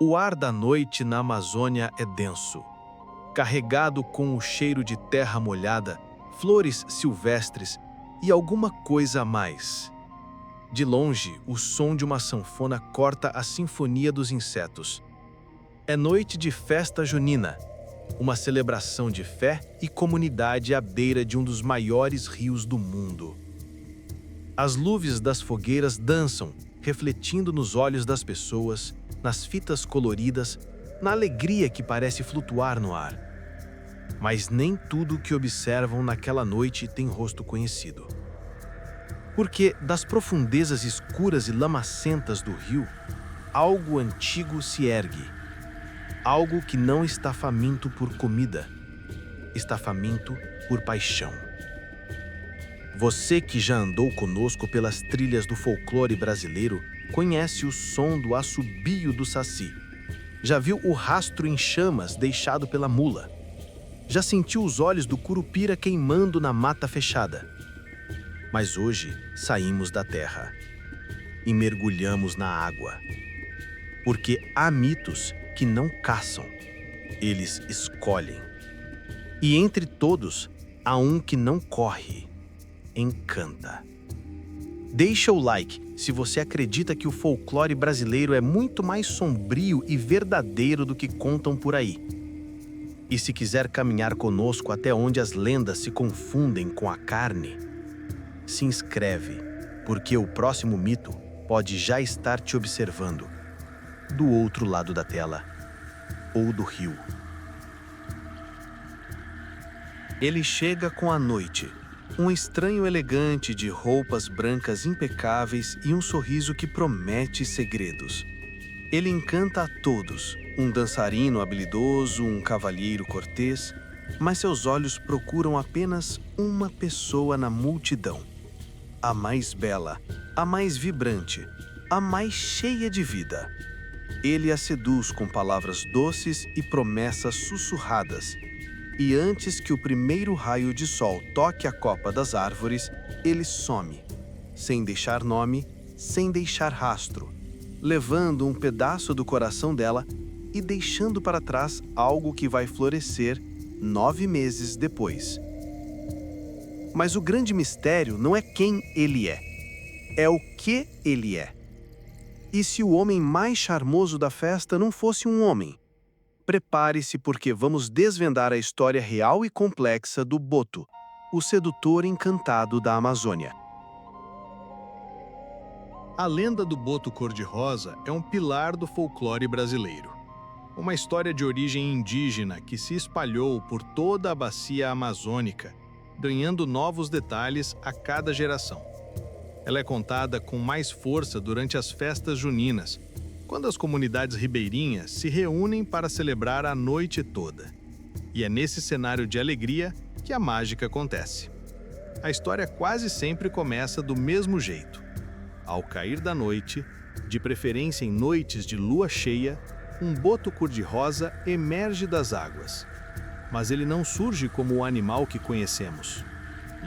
O ar da noite na Amazônia é denso, carregado com o cheiro de terra molhada, flores silvestres e alguma coisa a mais. De longe, o som de uma sanfona corta a sinfonia dos insetos. É noite de festa junina, uma celebração de fé e comunidade à beira de um dos maiores rios do mundo. As luzes das fogueiras dançam, refletindo nos olhos das pessoas, nas fitas coloridas, na alegria que parece flutuar no ar. Mas nem tudo o que observam naquela noite tem rosto conhecido. Porque das profundezas escuras e lamacentas do rio, algo antigo se ergue. Algo que não está faminto por comida, está faminto por paixão. Você que já andou conosco pelas trilhas do folclore brasileiro, conhece o som do assobio do saci. Já viu o rastro em chamas deixado pela mula. Já sentiu os olhos do curupira queimando na mata fechada. Mas hoje saímos da terra e mergulhamos na água. Porque há mitos que não caçam, eles escolhem. E entre todos, há um que não corre, encanta. Deixa o like se você acredita que o folclore brasileiro é muito mais sombrio e verdadeiro do que contam por aí. E se quiser caminhar conosco até onde as lendas se confundem com a carne, se inscreve, porque o próximo mito pode já estar te observando, do outro lado da tela ou do rio. Ele chega com a noite, um estranho elegante de roupas brancas impecáveis e um sorriso que promete segredos. Ele encanta a todos, um dançarino habilidoso, um cavalheiro cortês, mas seus olhos procuram apenas uma pessoa na multidão. A mais bela, a mais vibrante, a mais cheia de vida. Ele a seduz com palavras doces e promessas sussurradas. E antes que o primeiro raio de sol toque a copa das árvores, ele some, sem deixar nome, sem deixar rastro, levando um pedaço do coração dela e deixando para trás algo que vai florescer 9 meses depois. Mas o grande mistério não é quem ele é o que ele é. E se o homem mais charmoso da festa não fosse um homem? Prepare-se porque vamos desvendar a história real e complexa do Boto, o sedutor encantado da Amazônia. A lenda do Boto cor-de-rosa é um pilar do folclore brasileiro. Uma história de origem indígena que se espalhou por toda a bacia amazônica, ganhando novos detalhes a cada geração. Ela é contada com mais força durante as festas juninas, quando as comunidades ribeirinhas se reúnem para celebrar a noite toda. E é nesse cenário de alegria que a mágica acontece. A história quase sempre começa do mesmo jeito. Ao cair da noite, de preferência em noites de lua cheia, um boto cor-de-rosa emerge das águas. Mas ele não surge como o animal que conhecemos.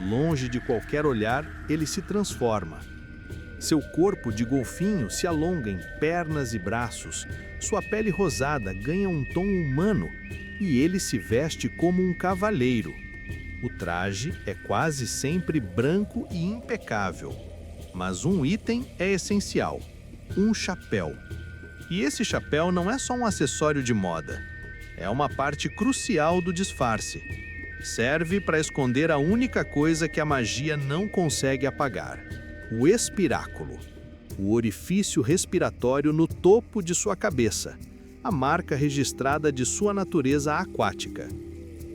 Longe de qualquer olhar, ele se transforma. Seu corpo de golfinho se alonga em pernas e braços, sua pele rosada ganha um tom humano e ele se veste como um cavaleiro. O traje é quase sempre branco e impecável, mas um item é essencial: um chapéu. E esse chapéu não é só um acessório de moda, é uma parte crucial do disfarce. Serve para esconder a única coisa que a magia não consegue apagar: o espiráculo, o orifício respiratório no topo de sua cabeça, a marca registrada de sua natureza aquática.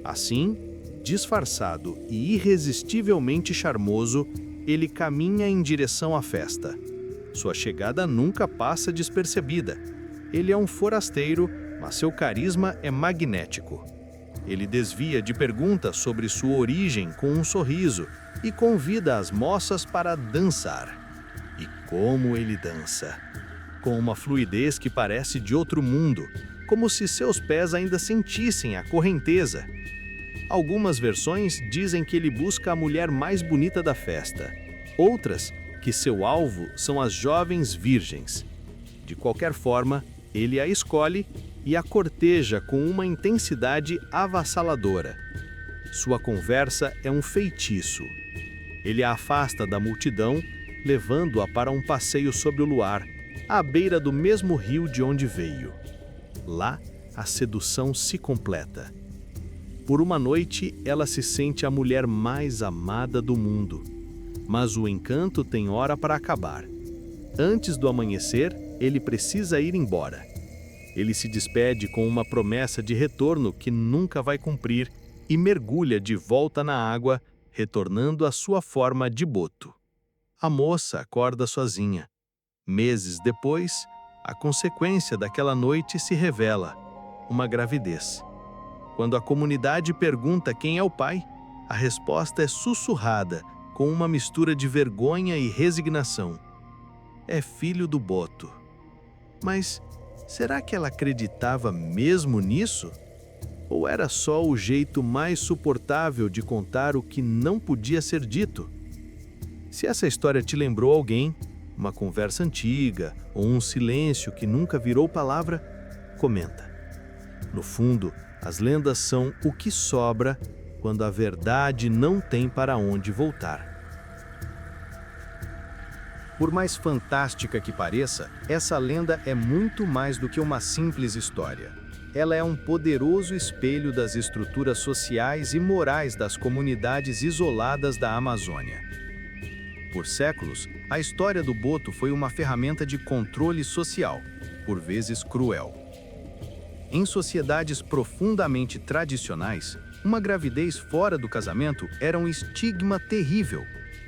Assim, disfarçado e irresistivelmente charmoso, ele caminha em direção à festa. Sua chegada nunca passa despercebida. Ele é um forasteiro, mas seu carisma é magnético. Ele desvia de perguntas sobre sua origem com um sorriso e convida as moças para dançar. E como ele dança! Com uma fluidez que parece de outro mundo, como se seus pés ainda sentissem a correnteza. Algumas versões dizem que ele busca a mulher mais bonita da festa. Outras, que seu alvo são as jovens virgens. De qualquer forma, Ele a escolhe e a corteja com uma intensidade avassaladora. Sua conversa é um feitiço. Ele a afasta da multidão, levando-a para um passeio sob o luar, à beira do mesmo rio de onde veio. Lá, a sedução se completa. Por uma noite, ela se sente a mulher mais amada do mundo. Mas o encanto tem hora para acabar. Antes do amanhecer, ele precisa ir embora. Ele se despede com uma promessa de retorno que nunca vai cumprir e mergulha de volta na água, retornando à sua forma de boto. A moça acorda sozinha. Meses depois, a consequência daquela noite se revela: uma gravidez. Quando a comunidade pergunta quem é o pai, a resposta é sussurrada, com uma mistura de vergonha e resignação. É filho do boto. Mas será que ela acreditava mesmo nisso? Ou era só o jeito mais suportável de contar o que não podia ser dito? Se essa história te lembrou alguém, uma conversa antiga ou um silêncio que nunca virou palavra, comenta. No fundo, as lendas são o que sobra quando a verdade não tem para onde voltar. Por mais fantástica que pareça, essa lenda é muito mais do que uma simples história. Ela é um poderoso espelho das estruturas sociais e morais das comunidades isoladas da Amazônia. Por séculos, a história do boto foi uma ferramenta de controle social, por vezes cruel. Em sociedades profundamente tradicionais, uma gravidez fora do casamento era um estigma terrível.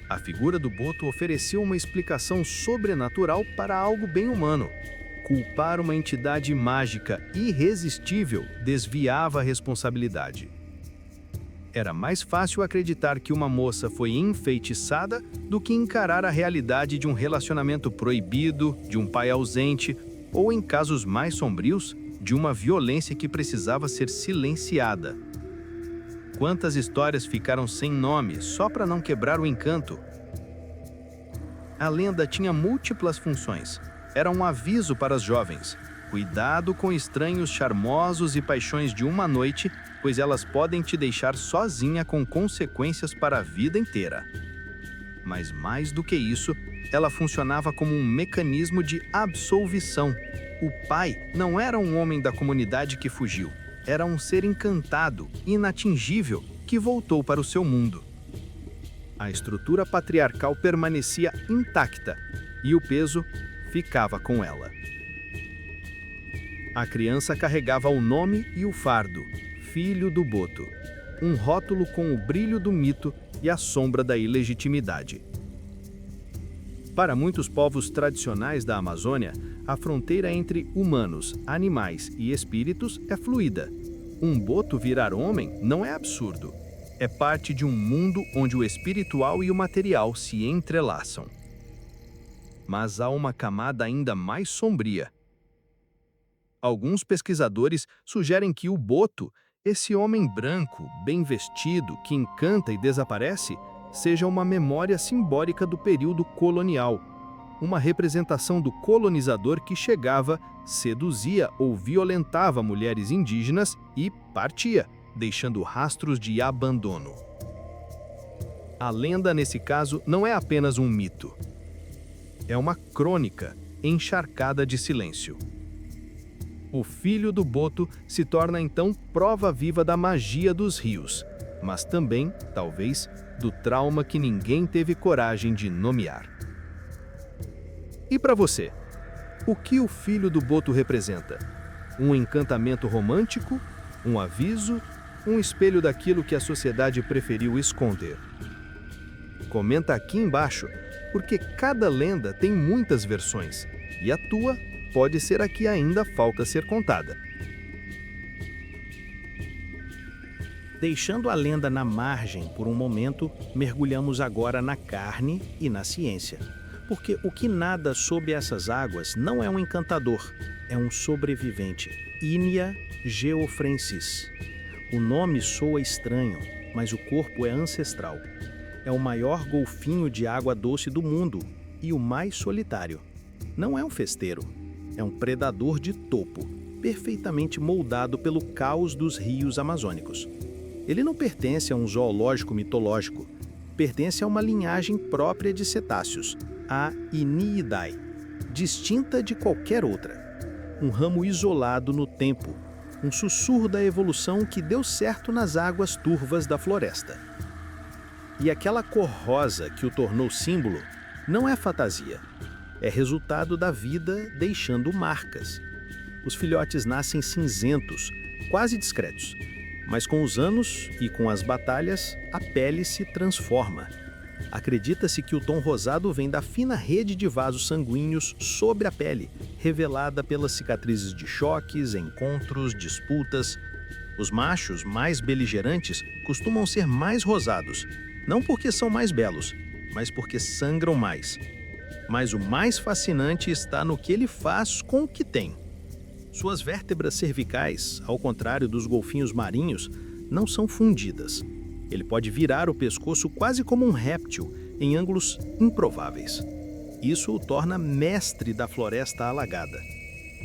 A figura do boto oferecia uma explicação sobrenatural para algo bem humano. Culpar uma entidade mágica irresistível desviava a responsabilidade. Era mais fácil acreditar que uma moça foi enfeitiçada do que encarar a realidade de um relacionamento proibido, de um pai ausente ou, em casos mais sombrios, de uma violência que precisava ser silenciada. Quantas histórias ficaram sem nome só para não quebrar o encanto? A lenda tinha múltiplas funções. Era um aviso para as jovens. Cuidado com estranhos charmosos e paixões de uma noite, pois elas podem te deixar sozinha com consequências para a vida inteira. Mas mais do que isso, ela funcionava como um mecanismo de absolvição. O pai não era um homem da comunidade que fugiu. Era um ser encantado, inatingível, que voltou para o seu mundo. A estrutura patriarcal permanecia intacta e o peso ficava com ela. A criança carregava o nome e o fardo, filho do boto, um rótulo com o brilho do mito e a sombra da ilegitimidade. Para muitos povos tradicionais da Amazônia, a fronteira entre humanos, animais e espíritos é fluida. Um boto virar homem não é absurdo. É parte de um mundo onde o espiritual e o material se entrelaçam. Mas há uma camada ainda mais sombria. Alguns pesquisadores sugerem que o boto, esse homem branco, bem vestido, que encanta e desaparece, seja uma memória simbólica do período colonial, uma representação do colonizador que chegava, seduzia ou violentava mulheres indígenas e partia, deixando rastros de abandono. A lenda, nesse caso, não é apenas um mito. É uma crônica encharcada de silêncio. O filho do boto se torna então prova viva da magia dos rios, mas também, talvez, do trauma que ninguém teve coragem de nomear. E para você, o que o filho do boto representa? Um encantamento romântico? Um aviso? Um espelho daquilo que a sociedade preferiu esconder? Comenta aqui embaixo, porque cada lenda tem muitas versões, e a tua pode ser a que ainda falta ser contada. Deixando a lenda na margem por um momento, mergulhamos agora na carne e na ciência. Porque o que nada sob essas águas não é um encantador, é um sobrevivente. Inia geoffrensis. O nome soa estranho, mas o corpo é ancestral. É o maior golfinho de água doce do mundo e o mais solitário. Não é um festeiro. É um predador de topo, perfeitamente moldado pelo caos dos rios amazônicos. Ele não pertence a um zoológico mitológico, pertence a uma linhagem própria de cetáceos, a Iniidae, distinta de qualquer outra. Um ramo isolado no tempo, um sussurro da evolução que deu certo nas águas turvas da floresta. E aquela cor rosa que o tornou símbolo não é fantasia, é resultado da vida deixando marcas. Os filhotes nascem cinzentos, quase discretos, mas com os anos e com as batalhas, a pele se transforma. Acredita-se que o tom rosado vem da fina rede de vasos sanguíneos sobre a pele, revelada pelas cicatrizes de choques, encontros, disputas. Os machos mais beligerantes costumam ser mais rosados, não porque são mais belos, mas porque sangram mais. Mas o mais fascinante está no que ele faz com o que tem. Suas vértebras cervicais, ao contrário dos golfinhos marinhos, não são fundidas. Ele pode virar o pescoço quase como um réptil, em ângulos improváveis. Isso o torna mestre da floresta alagada.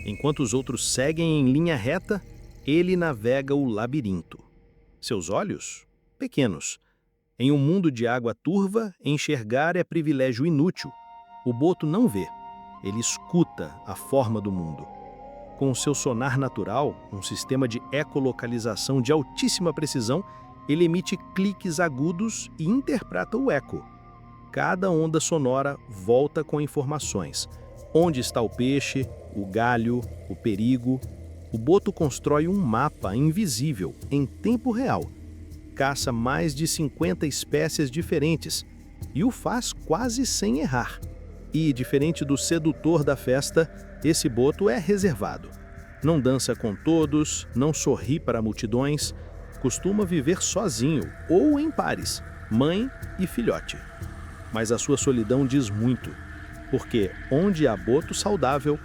Enquanto os outros seguem em linha reta, ele navega o labirinto. Seus olhos? Pequenos. Em um mundo de água turva, enxergar é privilégio inútil. O boto não vê, ele escuta a forma do mundo. Com seu sonar natural, um sistema de ecolocalização de altíssima precisão, ele emite cliques agudos e interpreta o eco. Cada onda sonora volta com informações. Onde está o peixe, o galho, o perigo. O boto constrói um mapa invisível, em tempo real. Caça mais de 50 espécies diferentes e o faz quase sem errar. E, diferente do sedutor da festa, esse boto é reservado. Não dança com todos, não sorri para multidões, costuma viver sozinho ou em pares, mãe e filhote. Mas a sua solidão diz muito, porque onde há boto saudável,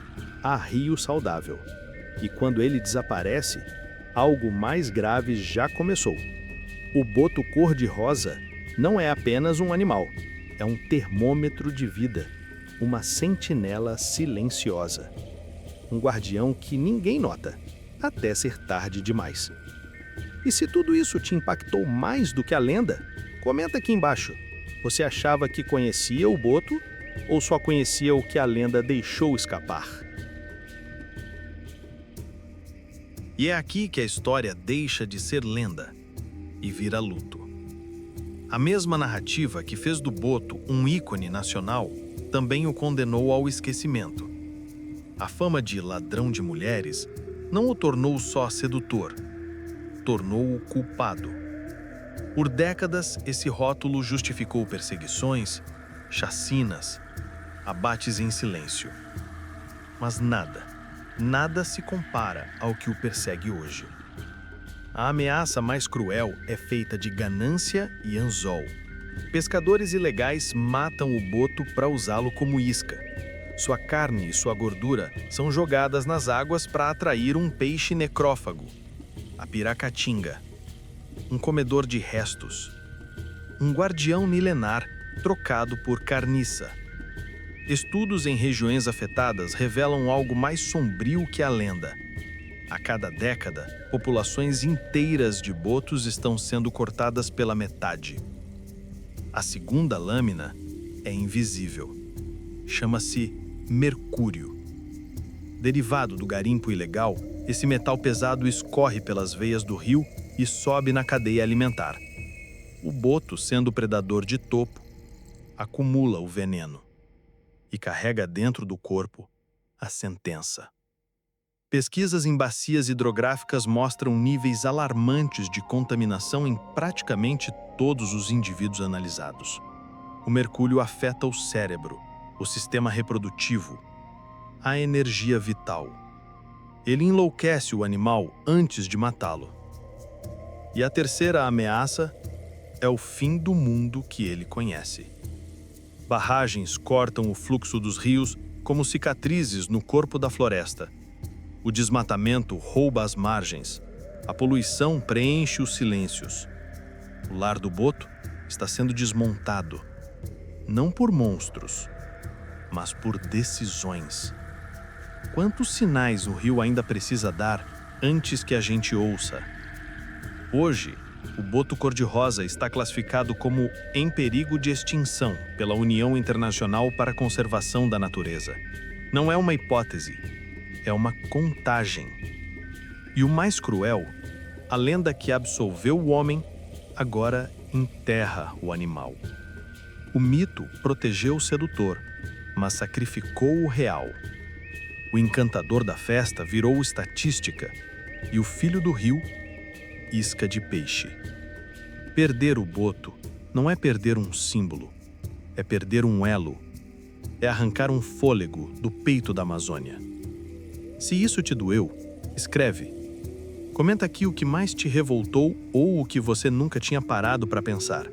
há rio saudável. E quando ele desaparece, algo mais grave já começou. O boto cor-de-rosa não é apenas um animal, é um termômetro de vida, uma sentinela silenciosa. Um guardião que ninguém nota, até ser tarde demais. E se tudo isso te impactou mais do que a lenda, comenta aqui embaixo. Você achava que conhecia o boto ou só conhecia o que a lenda deixou escapar? E é aqui que a história deixa de ser lenda e vira luto. A mesma narrativa que fez do boto um ícone nacional também o condenou ao esquecimento. A fama de ladrão de mulheres não o tornou só sedutor, tornou-o culpado. Por décadas, esse rótulo justificou perseguições, chacinas, abates em silêncio. Mas nada se compara ao que o persegue hoje. A ameaça mais cruel é feita de ganância e anzol. Pescadores ilegais matam o boto para usá-lo como isca. Sua carne e sua gordura são jogadas nas águas para atrair um peixe necrófago, a piracatinga, um comedor de restos, um guardião milenar trocado por carniça. Estudos em regiões afetadas revelam algo mais sombrio que a lenda. A cada década, populações inteiras de botos estão sendo cortadas pela metade. A segunda lâmina é invisível. Chama-se mercúrio. Derivado do garimpo ilegal, esse metal pesado escorre pelas veias do rio e sobe na cadeia alimentar. O boto, sendo predador de topo, acumula o veneno e carrega dentro do corpo a sentença. Pesquisas em bacias hidrográficas mostram níveis alarmantes de contaminação em praticamente todos os indivíduos analisados. O mercúrio afeta o cérebro, o sistema reprodutivo, a energia vital. Ele enlouquece o animal antes de matá-lo. E a terceira ameaça é o fim do mundo que ele conhece. Barragens cortam o fluxo dos rios como cicatrizes no corpo da floresta. O desmatamento rouba as margens. A poluição preenche os silêncios. O lar do boto está sendo desmontado, não por monstros, mas por decisões. Quantos sinais o rio ainda precisa dar antes que a gente ouça? Hoje, o boto cor-de-rosa está classificado como em perigo de extinção pela União Internacional para a Conservação da Natureza. Não é uma hipótese, é uma contagem. E o mais cruel, a lenda que absolveu o homem, agora enterra o animal. O mito protegeu o sedutor, mas sacrificou o real. O encantador da festa virou estatística e o filho do rio, isca de peixe. Perder o boto não é perder um símbolo, é perder um elo, é arrancar um fôlego do peito da Amazônia. Se isso te doeu, escreve. Comenta aqui o que mais te revoltou ou o que você nunca tinha parado para pensar.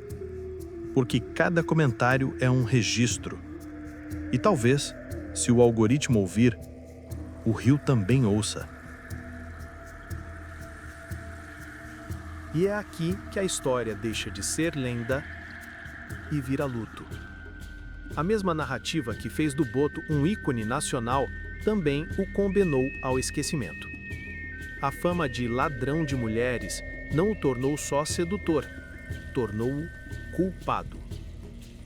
Porque cada comentário é um registro. E talvez, se o algoritmo ouvir, o rio também ouça. E é aqui que a história deixa de ser lenda e vira luto. A mesma narrativa que fez do boto um ícone nacional também o condenou ao esquecimento. A fama de ladrão de mulheres não o tornou só sedutor, tornou-o culpado.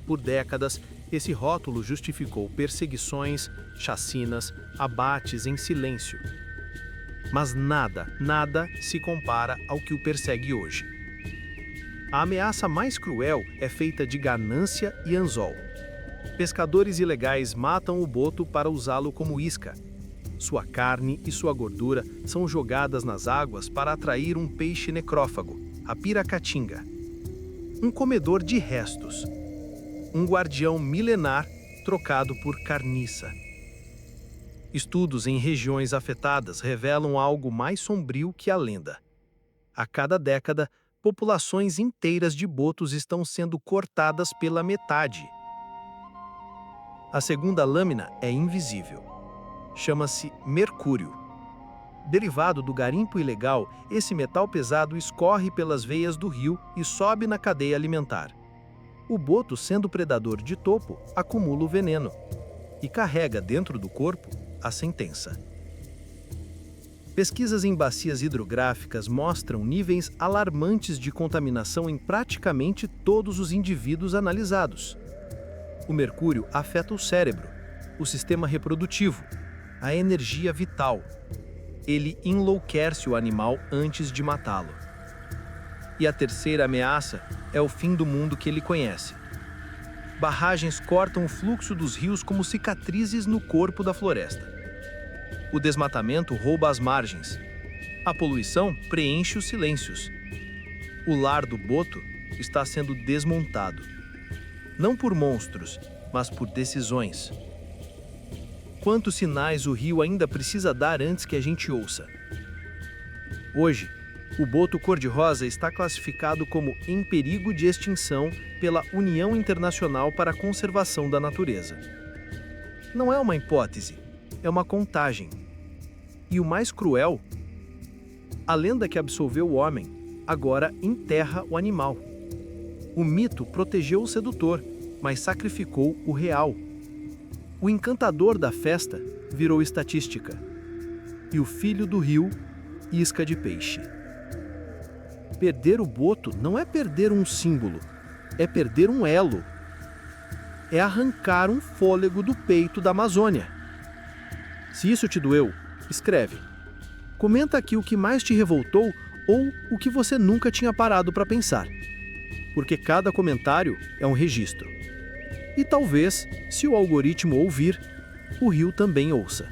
Por décadas, esse rótulo justificou perseguições, chacinas, abates em silêncio. Mas nada se compara ao que o persegue hoje. A ameaça mais cruel é feita de ganância e anzol. Pescadores ilegais matam o boto para usá-lo como isca. Sua carne e sua gordura são jogadas nas águas para atrair um peixe necrófago, a piracatinga. Um comedor de restos. Um guardião milenar trocado por carniça. Estudos em regiões afetadas revelam algo mais sombrio que a lenda. A cada década, populações inteiras de botos estão sendo cortadas pela metade. A segunda lâmina é invisível. Chama-se mercúrio. Derivado do garimpo ilegal, esse metal pesado escorre pelas veias do rio e sobe na cadeia alimentar. O boto, sendo predador de topo, acumula o veneno e carrega dentro do corpo a sentença. Pesquisas em bacias hidrográficas mostram níveis alarmantes de contaminação em praticamente todos os indivíduos analisados. O mercúrio afeta o cérebro, o sistema reprodutivo, a energia vital. Ele enlouquece o animal antes de matá-lo. E a terceira ameaça é o fim do mundo que ele conhece. Barragens cortam o fluxo dos rios como cicatrizes no corpo da floresta. O desmatamento rouba as margens. A poluição preenche os silêncios. O lar do boto está sendo desmontado. Não por monstros, mas por decisões. Quantos sinais o rio ainda precisa dar antes que a gente ouça? Hoje, o boto cor-de-rosa está classificado como em perigo de extinção pela União Internacional para a Conservação da Natureza. Não é uma hipótese, é uma contagem. E o mais cruel, a lenda que absolveu o homem agora enterra o animal. O mito protegeu o sedutor, mas sacrificou o real. O encantador da festa virou estatística. E o filho do rio, isca de peixe. Perder o boto não é perder um símbolo, é perder um elo. É arrancar um fôlego do peito da Amazônia. Se isso te doeu, escreve. Comenta aqui o que mais te revoltou ou o que você nunca tinha parado para pensar. Porque cada comentário é um registro. E talvez, se o algoritmo ouvir, o rio também ouça.